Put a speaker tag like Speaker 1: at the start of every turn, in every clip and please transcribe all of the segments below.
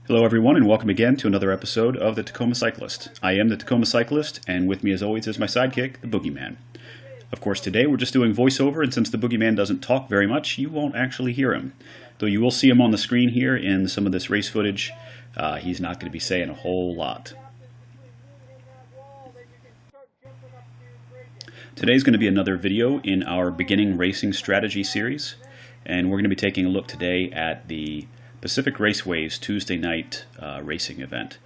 Speaker 1: Hello everyone, and welcome again to another episode of the Tacoma Cyclist. I am the Tacoma Cyclist, and with me as always is my sidekick, the Boogeyman. Of course, today we're just doing voiceover, and since the Boogeyman doesn't talk very much, you won't actually hear him. Though you will see him on the screen here in some of this race footage, he's not going to be saying a whole lot. Today's going to be another video in our beginning racing strategy series, and we're going to be taking a look today at the Pacific Raceways Tuesday Night racing event.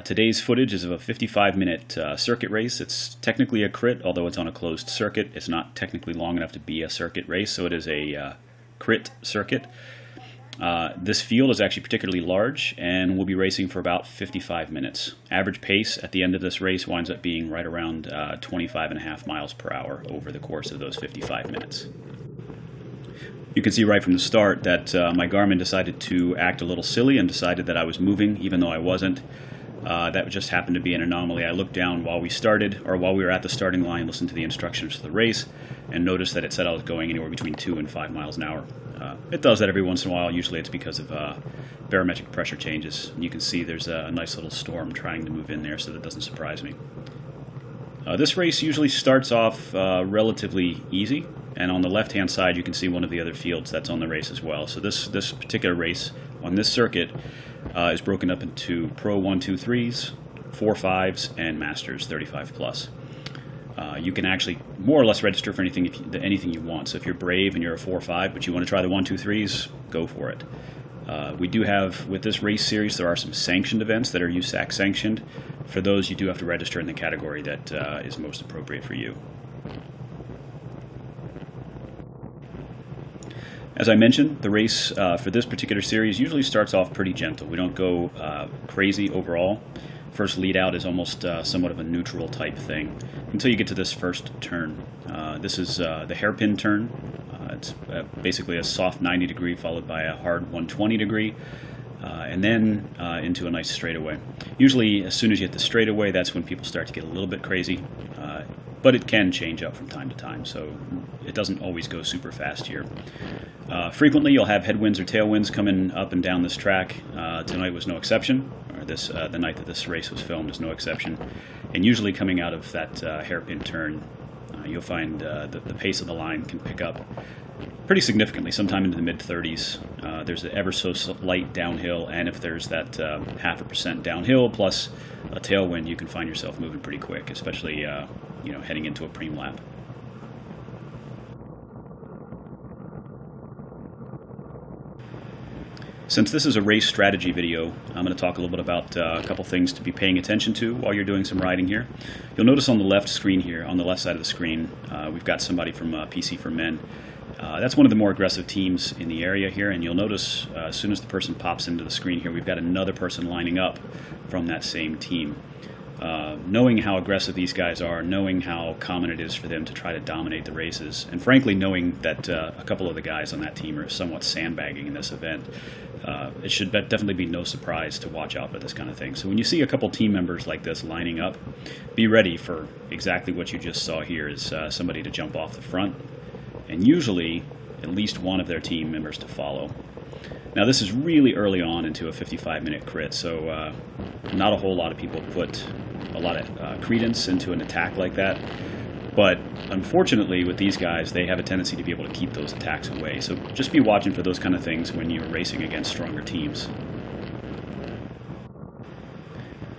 Speaker 1: Today's footage is of a 55-minute circuit race. It's technically a crit, although it's on a closed circuit. It's not technically long enough to be a circuit race, so it is a crit circuit. This field is actually particularly large, and we'll be racing for about 55 minutes. Average pace at the end of this race winds up being right around 25.5 miles per hour over the course of those 55 minutes. You can see right from the start that my Garmin decided to act a little silly and decided that I was moving, even though I wasn't. That just happened to be an anomaly. I looked down while we started, or while we were at the starting line, listened to the instructions for the race, and noticed that it said I was going anywhere between 2 and 5 miles an hour. It does that every once in a while. Usually it's because of barometric pressure changes. And you can see there's a nice little storm trying to move in there, so that doesn't surprise me. This race usually starts off relatively easy, and on the left-hand side you can see one of the other fields that's on the race as well. So this particular race on this circuit is broken up into Pro 1-2-3s, 4-5s, and Masters 35+. You can actually more or less register for anything you want. So if you're brave and you're a 4-5, but you want to try the 1-2-3s, go for it. We do have, with this race series, there are some sanctioned events that are USAC sanctioned. For those, you do have to register in the category that is most appropriate for you. As I mentioned, the race for this particular series usually starts off pretty gentle. We don't go crazy overall. First lead out is almost somewhat of a neutral type thing until you get to this first turn. This is the hairpin turn. It's basically a soft 90 degree followed by a hard 120 degree. And then into a nice straightaway. Usually as soon as you hit the straightaway, that's when people start to get a little bit crazy, but it can change up from time to time, so it doesn't always go super fast here. Frequently you'll have headwinds or tailwinds coming up and down this track. Tonight was no exception, or the night that this race was filmed is no exception, and usually coming out of that hairpin turn, you'll find the pace of the line can pick up pretty significantly, sometime into the mid-30s. There's an ever so slight downhill, and if there's that 0.5% downhill plus a tailwind, you can find yourself moving pretty quick, especially heading into a preem lap. Since this is a race strategy video, I'm going to talk a little bit about a couple things to be paying attention to while you're doing some riding here. You'll notice on the left screen here, on the left side of the screen, we've got somebody from PC for Men. That's one of the more aggressive teams in the area here, and you'll notice as soon as the person pops into the screen here, we've got another person lining up from that same team. Knowing how aggressive these guys are, knowing how common it is for them to try to dominate the races, and frankly knowing that a couple of the guys on that team are somewhat sandbagging in this event, it should definitely be no surprise to watch out for this kind of thing. So when you see a couple team members like this lining up, be ready for exactly what you just saw here, is somebody to jump off the front, and usually at least one of their team members to follow. Now this is really early on into a 55-minute crit, so not a whole lot of people put a lot of credence into an attack like that. But unfortunately with these guys, they have a tendency to be able to keep those attacks away. So just be watching for those kind of things when you're racing against stronger teams.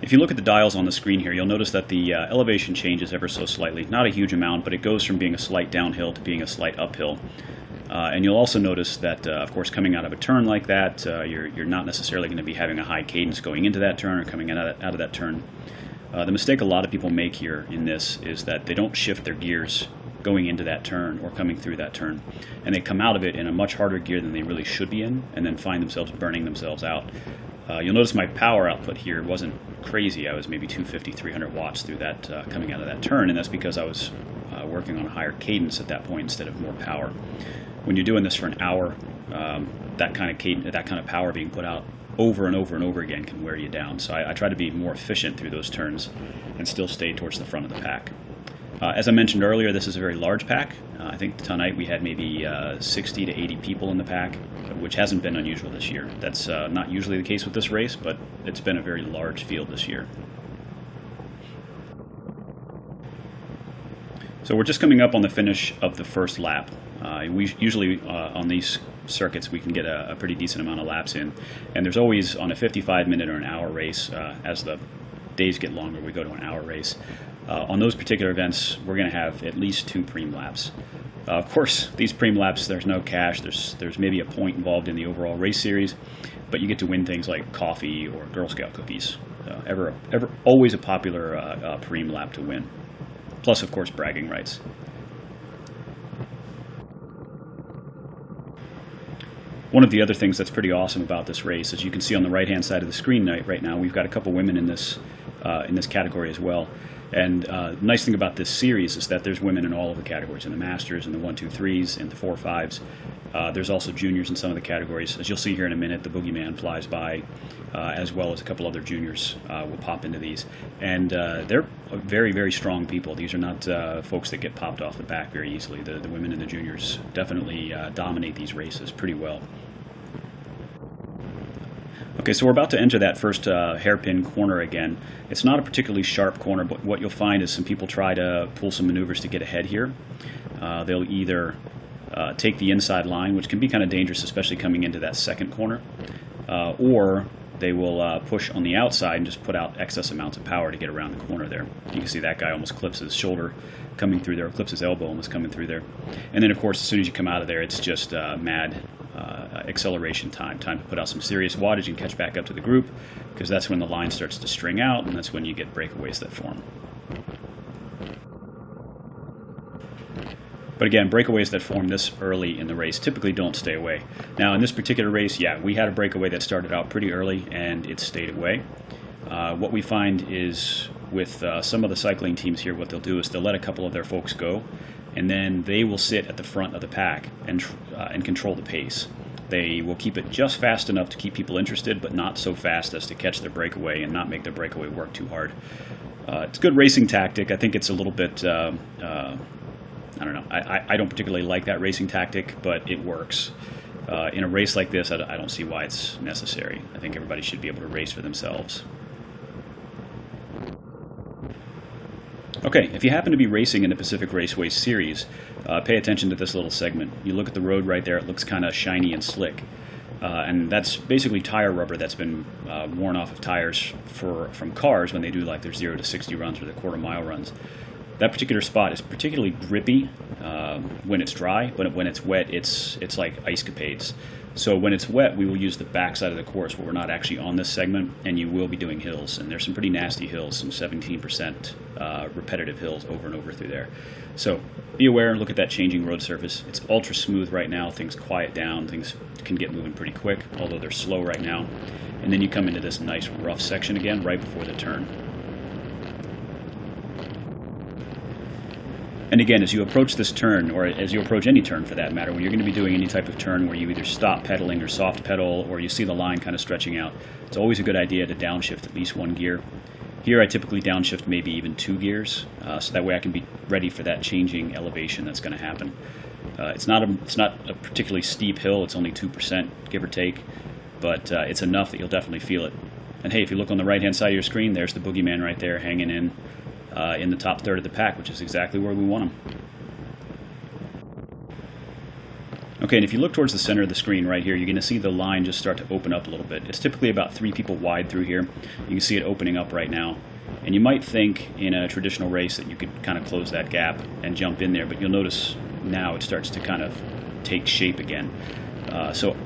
Speaker 1: If you look at the dials on the screen here, you'll notice that the elevation changes ever so slightly. Not a huge amount, but it goes from being a slight downhill to being a slight uphill. And you'll also notice that, of course, coming out of a turn like that, you're not necessarily going to be having a high cadence going into that turn or coming out of that turn. The mistake a lot of people make here in this is that they don't shift their gears going into that turn or coming through that turn, and they come out of it in a much harder gear than they really should be in, and then find themselves burning themselves out. You'll notice my power output here wasn't crazy. I was maybe 250, 300 watts through that coming out of that turn, and that's because I was working on a higher cadence at that point instead of more power. When you're doing this for an hour, that kind of power being put out over and over and over again can wear you down. So I try to be more efficient through those turns and still stay towards the front of the pack. As I mentioned earlier, this is a very large pack. I think tonight we had maybe 60 to 80 people in the pack, which hasn't been unusual this year. That's not usually the case with this race, but it's been a very large field this year. So we're just coming up on the finish of the first lap. We usually on these circuits we can get a pretty decent amount of laps in, and there's always on a 55-minute or an hour race, as the days get longer we go to an hour race. On those particular events we're going to have at least 2 preem laps. Of course, these preem laps, there's no cash, there's maybe a point involved in the overall race series, but you get to win things like coffee or Girl Scout cookies. Always a popular preem lap to win. Plus, of course, bragging rights. One of the other things that's pretty awesome about this race, as you can see on the right-hand side of the screen right now, we've got a couple women in this category as well. And the nice thing about this series is that there's women in all of the categories, in the Masters, in the 1, 2, 3s, in the 4, 5s. There's also juniors in some of the categories. As you'll see here in a minute, the Boogeyman flies by, as well as a couple other juniors will pop into these. And they're very, very strong people. These are not folks that get popped off the back very easily. The women and the juniors definitely dominate these races pretty well. Okay, so we're about to enter that first hairpin corner again. It's not a particularly sharp corner, but what you'll find is some people try to pull some maneuvers to get ahead here. They'll either take the inside line, which can be kind of dangerous, especially coming into that second corner, or they will push on the outside and just put out excess amounts of power to get around the corner there. You can see that guy almost clips his shoulder coming through there, clips his elbow almost coming through there. And then, of course, as soon as you come out of there, it's just mad acceleration time to put out some serious wattage and catch back up to the group, because that's when the line starts to string out, and that's when you get breakaways that form. But again, breakaways that form this early in the race typically don't stay away. Now, in this particular race, yeah, we had a breakaway that started out pretty early, and it stayed away. What we find is with some of the cycling teams here, what they'll do is they'll let a couple of their folks go, and then they will sit at the front of the pack and control the pace. They will keep it just fast enough to keep people interested, but not so fast as to catch their breakaway and not make their breakaway work too hard. It's a good racing tactic. I think it's a little bit, I don't know, I don't particularly like that racing tactic, but it works. In a race like this, I don't see why it's necessary. I think everybody should be able to race for themselves. Okay, if you happen to be racing in the Pacific Raceways series, pay attention to this little segment. You look at the road right there, it looks kind of shiny and slick. And that's basically tire rubber that's been worn off of tires from cars when they do like their 0 to 60 runs or their quarter-mile runs. That particular spot is particularly grippy when it's dry, but when it's wet, it's like ice capades. So when it's wet, we will use the backside of the course where we're not actually on this segment, and you will be doing hills. And there's some pretty nasty hills, some 17% repetitive hills over and over through there. So be aware, look at that changing road surface. It's ultra smooth right now. Things quiet down. Things can get moving pretty quick, although they're slow right now. And then you come into this nice rough section again right before the turn. And again, as you approach this turn, or as you approach any turn for that matter, when you're going to be doing any type of turn where you either stop pedaling or soft pedal, or you see the line kind of stretching out, it's always a good idea to downshift at least 1 gear. Here I typically downshift maybe even 2 gears, so that way I can be ready for that changing elevation that's going to happen. It's not a particularly steep hill, it's only 2%, give or take, but it's enough that you'll definitely feel it. And hey, if you look on the right-hand side of your screen, there's the Boogeyman right there hanging in the top third of the pack, which is exactly where we want him. Okay, and if you look towards the center of the screen right here, you're going to see the line just start to open up a little bit. It's typically about 3 people wide through here. You can see it opening up right now. And you might think in a traditional race that you could kind of close that gap and jump in there, but you'll notice now it starts to kind of take shape again. So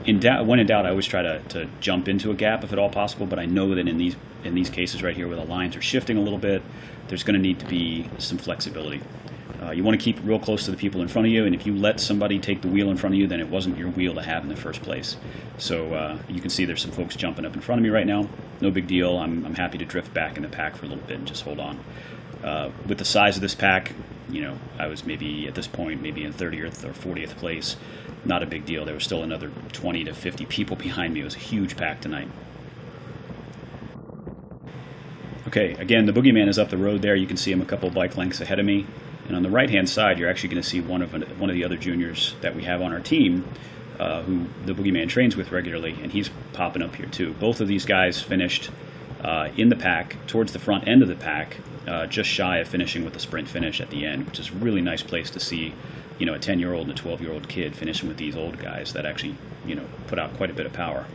Speaker 1: when in doubt, I always try to jump into a gap if at all possible, but I know that in these cases right here where the lines are shifting a little bit, there's going to need to be some flexibility. You want to keep real close to the people in front of you, and if you let somebody take the wheel in front of you, then it wasn't your wheel to have in the first place. So you can see there's some folks jumping up in front of me right now. No big deal. I'm happy to drift back in the pack for a little bit and just hold on. With the size of this pack, you know, I was maybe at this point maybe in 30th or 40th place. Not a big deal. There was still another 20 to 50 people behind me. It was a huge pack tonight. Okay, again, the Boogeyman is up the road there. You can see him a couple bike lengths ahead of me. And on the right-hand side, you're actually going to see one of the other juniors that we have on our team, who the Boogeyman trains with regularly, and he's popping up here too. Both of these guys finished in the pack, towards the front end of the pack, just shy of finishing with the sprint finish at the end, which is a really nice place to see, you know, a 10-year-old and a 12-year-old kid finishing with these old guys that actually, you know, put out quite a bit of power.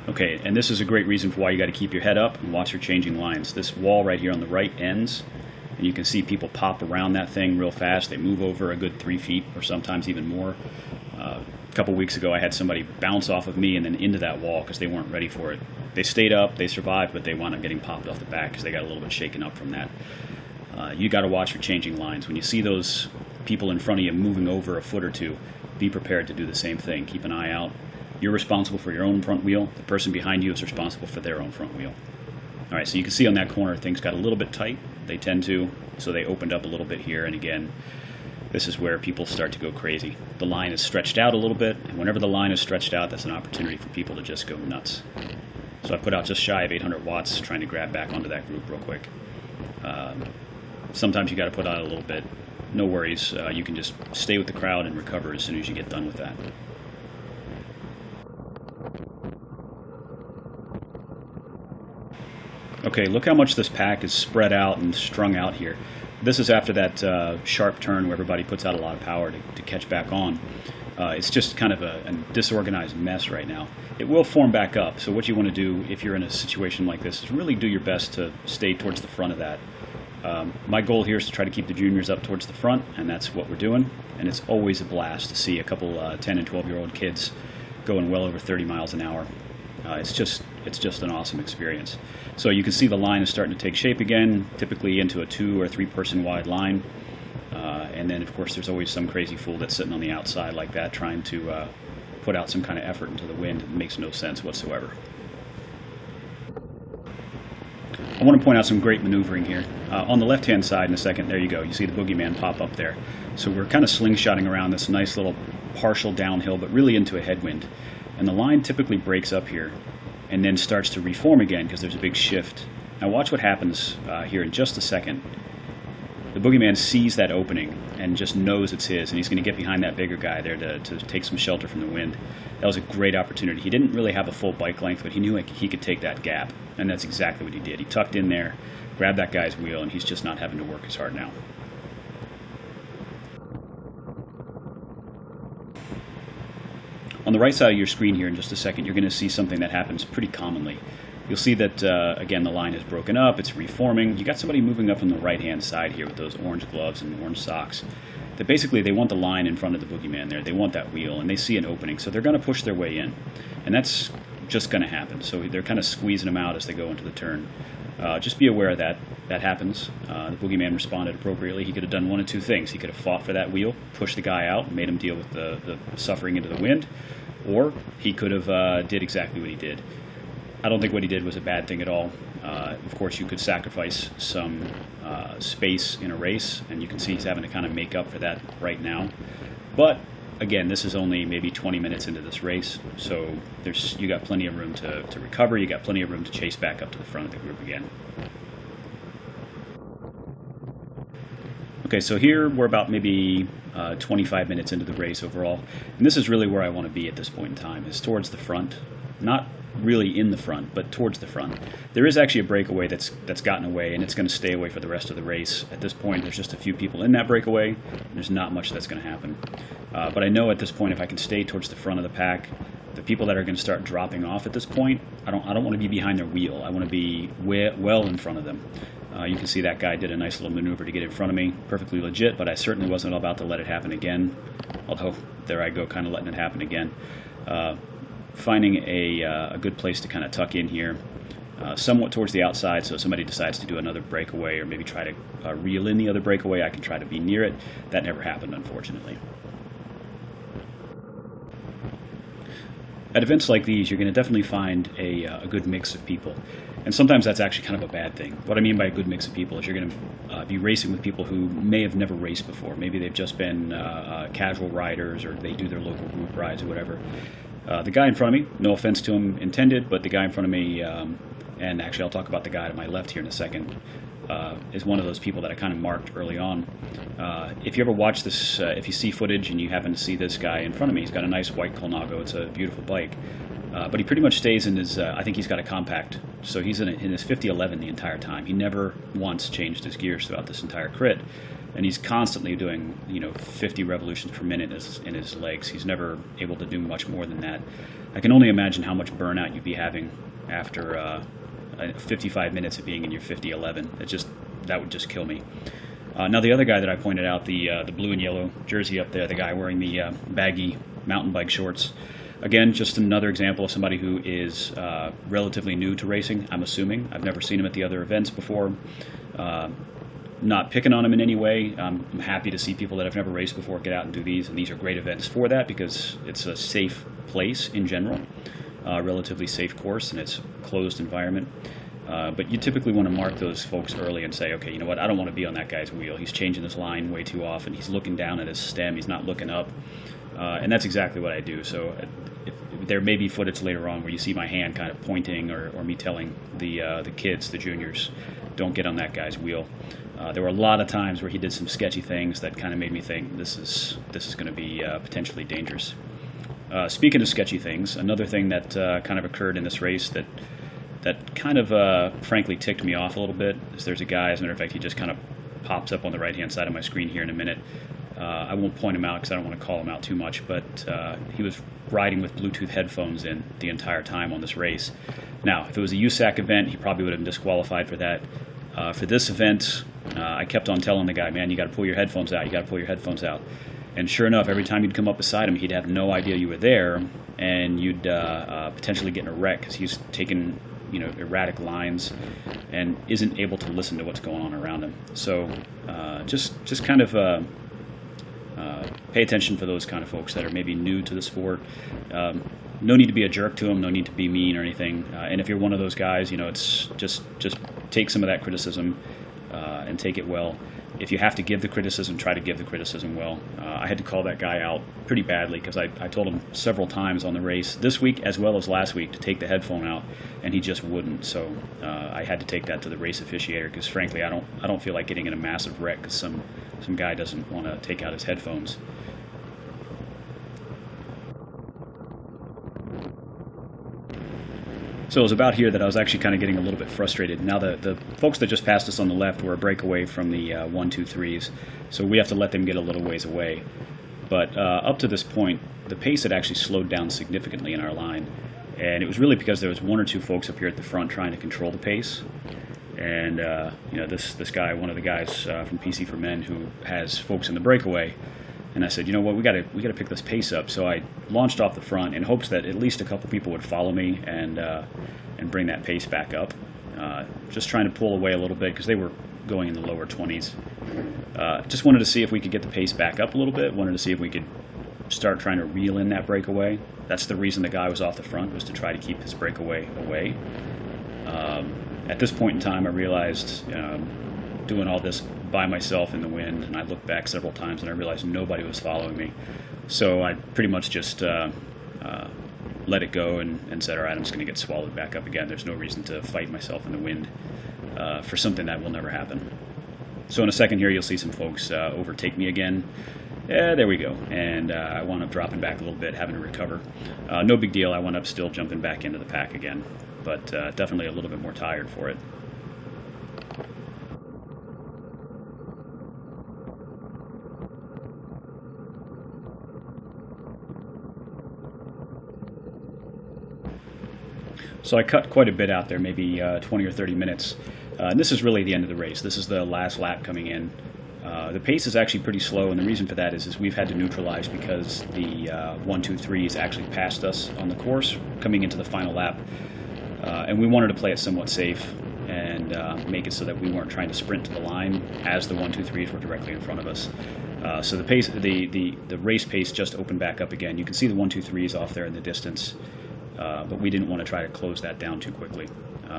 Speaker 1: Okay, and this is a great reason for why you got to keep your head up and watch your changing lines. This wall right here on the right ends, and you can see people pop around that thing real fast. They move over a good 3 feet or sometimes even more. A couple weeks ago I had somebody bounce off of me and then into that wall because they weren't ready for it. They stayed up, they survived, but they wound up getting popped off the back because they got a little bit shaken up from that. You got to watch your changing lines. When you see those people in front of you moving over a foot or two, be prepared to do the same thing. Keep an eye out. You're responsible for your own front wheel. The person behind you is responsible for their own front wheel. All right, so you can see on that corner things got a little bit tight. They tend to, so they opened up a little bit here. And again, this is where people start to go crazy. The line is stretched out a little bit, and whenever the line is stretched out, that's an opportunity for people to just go nuts. So I put out just shy of 800 watts trying to grab back onto that group real quick. Sometimes you got to put out a little bit. No worries. You can just stay with the crowd and recover as soon as you get done with that. Okay, look how much this pack is spread out and strung out here. This is after that sharp turn where everybody puts out a lot of power to catch back on. It's just kind of a disorganized mess right now. It will form back up, so what you want to do if you're in a situation like this is really do your best to stay towards the front of that. My goal here is to try to keep the juniors up towards the front, and that's what we're doing. And it's always a blast to see a couple 10 and 12-year-old kids going well over 30 miles an hour. It's just an awesome experience. So you can see the line is starting to take shape again, typically into a 2 or 3 person wide line. And then, of course, there's always some crazy fool that's sitting on the outside like that trying to put out some kind of effort into the wind. It makes no sense whatsoever. I want to point out some great maneuvering here. On the left-hand side in a second, there you go. You see the Boogeyman pop up there. So we're kind of slingshotting around this nice little partial downhill, but really into a headwind. And the line typically breaks up here and then starts to reform again because there's a big shift. Now watch what happens here in just a second. The Boogeyman sees that opening and just knows it's his, and he's going to get behind that bigger guy there to take some shelter from the wind. That was a great opportunity. He didn't really have a full bike length, but he knew he could take that gap, and that's exactly what he did. He tucked in there, grabbed that guy's wheel, and he's just not having to work as hard now. On the right side of your screen here in just a second, you're going to see something that happens pretty commonly. You'll see that, again, the line is broken up, it's reforming. You got somebody moving up on the right-hand side here with those orange gloves and orange socks. That basically, they want the line in front of the Boogeyman there. They want that wheel, and they see an opening, so they're going to push their way in. And that's just going to happen. So they're kind of squeezing them out as they go into the turn. Just be aware that that happens. The Boogeyman responded appropriately. He could have done one of two things. He could have fought for that wheel, pushed the guy out, and made him deal with the suffering into the wind, or he could have did exactly what he did. I don't think what he did was a bad thing at all. Of course, you could sacrifice some space in a race, and you can see he's having to kind of make up for that right now. But again, this is only maybe 20 minutes into this race, so you got plenty of room to recover. You got plenty of room to chase back up to the front of the group again. Okay, so here we're about maybe 25 minutes into the race overall, and this is really where I want to be at this point in time, is towards the front. Not really in the front, but towards the front. There is actually a breakaway that's gotten away, and it's going to stay away for the rest of the race. At this point, there's just a few people in that breakaway, and there's not much that's going to happen. But I know at this point, if I can stay towards the front of the pack, the people that are going to start dropping off at this point, I don't want to be behind their wheel. I want to be well in front of them. You can see that guy did a nice little maneuver to get in front of me. Perfectly legit, but I certainly wasn't about to let it happen again. Although, there I go, kind of letting it happen again. Finding a good place to kind of tuck in here, somewhat towards the outside, so if somebody decides to do another breakaway or maybe try to reel in the other breakaway, I can try to be near it. That never happened, unfortunately. At events like these, you're going to definitely find a good mix of people. And sometimes that's actually kind of a bad thing. What I mean by a good mix of people is you're going to be racing with people who may have never raced before. Maybe they've just been casual riders, or they do their local group rides or whatever. The guy in front of me, no offense to him intended, but the guy in front of me, and actually I'll talk about the guy to my left here in a second, is one of those people that I kind of marked early on. If you ever watch this, if you see footage and you happen to see this guy in front of me, he's got a nice white Colnago. It's a beautiful bike. But he pretty much stays in his, I think he's got a compact, so he's in his 5011 the entire time. He never once changed his gears throughout this entire crit. And he's constantly doing, 50 revolutions per minute in his legs. He's never able to do much more than that. I can only imagine how much burnout you'd be having after 55 minutes of being in your 5011. That would just kill me. Now the other guy that I pointed out, the blue and yellow jersey up there, the guy wearing the baggy mountain bike shorts. Again, just another example of somebody who is relatively new to racing, I'm assuming. I've never seen him at the other events before. Not picking on him in any way. I'm happy to see people that have never raced before get out and do these, and these are great events for that because it's a safe place in general, relatively safe course, and it's a closed environment. But you typically want to mark those folks early and say, okay, you know what, I don't want to be on that guy's wheel. He's changing his line way too often. He's looking down at his stem. He's not looking up. And that's exactly what I do. So if there may be footage later on where you see my hand kind of pointing or me telling the kids, the juniors, don't get on that guy's wheel. There were a lot of times where he did some sketchy things that kind of made me think this is going to be potentially dangerous. Speaking of sketchy things, another thing that kind of occurred in this race that kind of frankly ticked me off a little bit is there's a guy, as a matter of fact, he just kind of pops up on the right-hand side of my screen here in a minute. I won't point him out because I don't want to call him out too much, but he was riding with Bluetooth headphones in the entire time on this race. Now, if it was a USAC event, he probably would have been disqualified for that. For this event, I kept on telling the guy, man, you got to pull your headphones out, you got to pull your headphones out. And sure enough, every time you'd come up beside him, he'd have no idea you were there, and you'd potentially get in a wreck because he's taking erratic lines and isn't able to listen to what's going on around him. So just kind of pay attention for those kind of folks that are maybe new to the sport. No need to be a jerk to them, no need to be mean or anything. And if you're one of those guys, it's just take some of that criticism and take it well. If you have to give the criticism, try to give the criticism well. I had to call that guy out pretty badly because I told him several times on the race this week as well as last week to take the headphone out, and he just wouldn't. So I had to take that to the race officiator because frankly I don't feel like getting in a massive wreck because some guy doesn't want to take out his headphones. So it was about here that I was actually kind of getting a little bit frustrated. Now the folks that just passed us on the left were a breakaway from the 1-2-3s, so we have to let them get a little ways away. But up to this point, the pace had actually slowed down significantly in our line, and it was really because there was one or two folks up here at the front trying to control the pace. And this guy, one of the guys from PC for Men, who has folks in the breakaway. And I said, you know what, we got to pick this pace up. So I launched off the front in hopes that at least a couple people would follow me and bring that pace back up. Just trying to pull away a little bit because they were going in the lower 20s. Just wanted to see if we could get the pace back up a little bit. Wanted to see if we could start trying to reel in that breakaway. That's the reason the guy was off the front, was to try to keep his breakaway away. At this point in time, I realized doing all this by myself in the wind, and I looked back several times and I realized nobody was following me. So I pretty much just let it go and said, all right, I'm just going to get swallowed back up again. There's no reason to fight myself in the wind for something that will never happen. So in a second here, you'll see some folks overtake me again. Yeah, there we go. And I wound up dropping back a little bit, having to recover. No big deal. I wound up still jumping back into the pack again, but definitely a little bit more tired for it. So I cut quite a bit out there, maybe 20 or 30 minutes. And this is really the end of the race. This is the last lap coming in. The pace is actually pretty slow, and the reason for that is we've had to neutralize because the 1-2-3s actually passed us on the course coming into the final lap. And we wanted to play it somewhat safe and make it so that we weren't trying to sprint to the line as the 1-2-3s were directly in front of us. So the pace, the race pace just opened back up again. You can see the 1-2-3s off there in the distance. But we didn't want to try to close that down too quickly.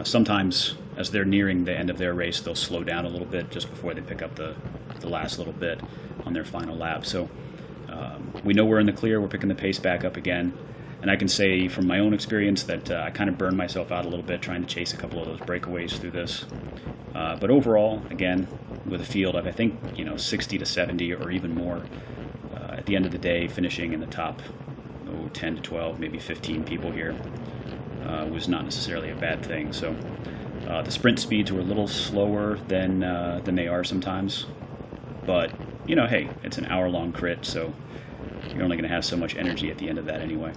Speaker 1: Sometimes, as they're nearing the end of their race, they'll slow down a little bit just before they pick up the last little bit on their final lap. So we know we're in the clear. We're picking the pace back up again. And I can say from my own experience that I kind of burned myself out a little bit trying to chase a couple of those breakaways through this. But overall, again, with a field of I think 60 to 70 or even more, at the end of the day, finishing in the top 10 to 12, maybe 15 people here was not necessarily a bad thing. So the sprint speeds were a little slower than they are sometimes, but hey, it's an hour-long crit, so you're only going to have so much energy at the end of that anyway.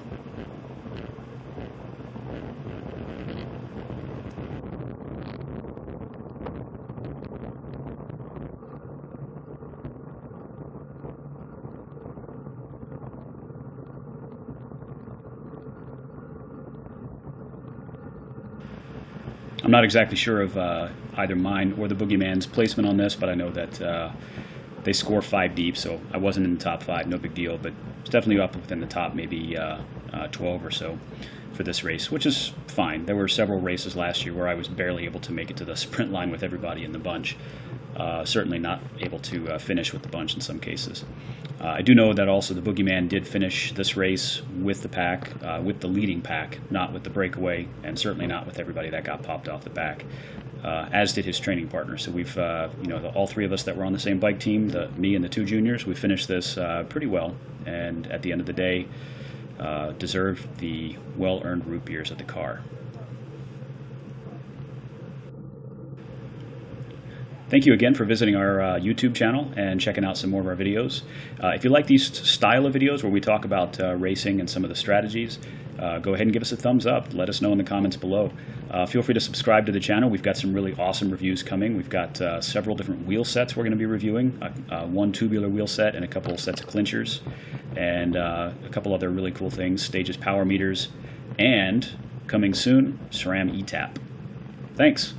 Speaker 1: I'm not exactly sure of either mine or the Boogeyman's placement on this, but I know that they score 5 deep, so I wasn't in the top 5, no big deal, but it's definitely up within the top maybe 12 or so for this race, which is fine. There were several races last year where I was barely able to make it to the sprint line with everybody in the bunch. Certainly not able to finish with the bunch in some cases. I do know that also the Boogeyman did finish this race with the pack, with the leading pack, not with the breakaway, and certainly not with everybody that got popped off the back, as did his training partner. So we've, all 3 of us that were on the same bike team, me and the 2 juniors, we finished this pretty well, and at the end of the day, deserved the well-earned root beers at the car. Thank you again for visiting our YouTube channel and checking out some more of our videos. If you like these style of videos where we talk about racing and some of the strategies, go ahead and give us a thumbs up. Let us know in the comments below. Feel free to subscribe to the channel. We've got some really awesome reviews coming. We've got several different wheel sets we're going to be reviewing, one tubular wheel set and a couple of sets of clinchers, and a couple other really cool things, Stages power meters, and coming soon, SRAM ETAP. Thanks.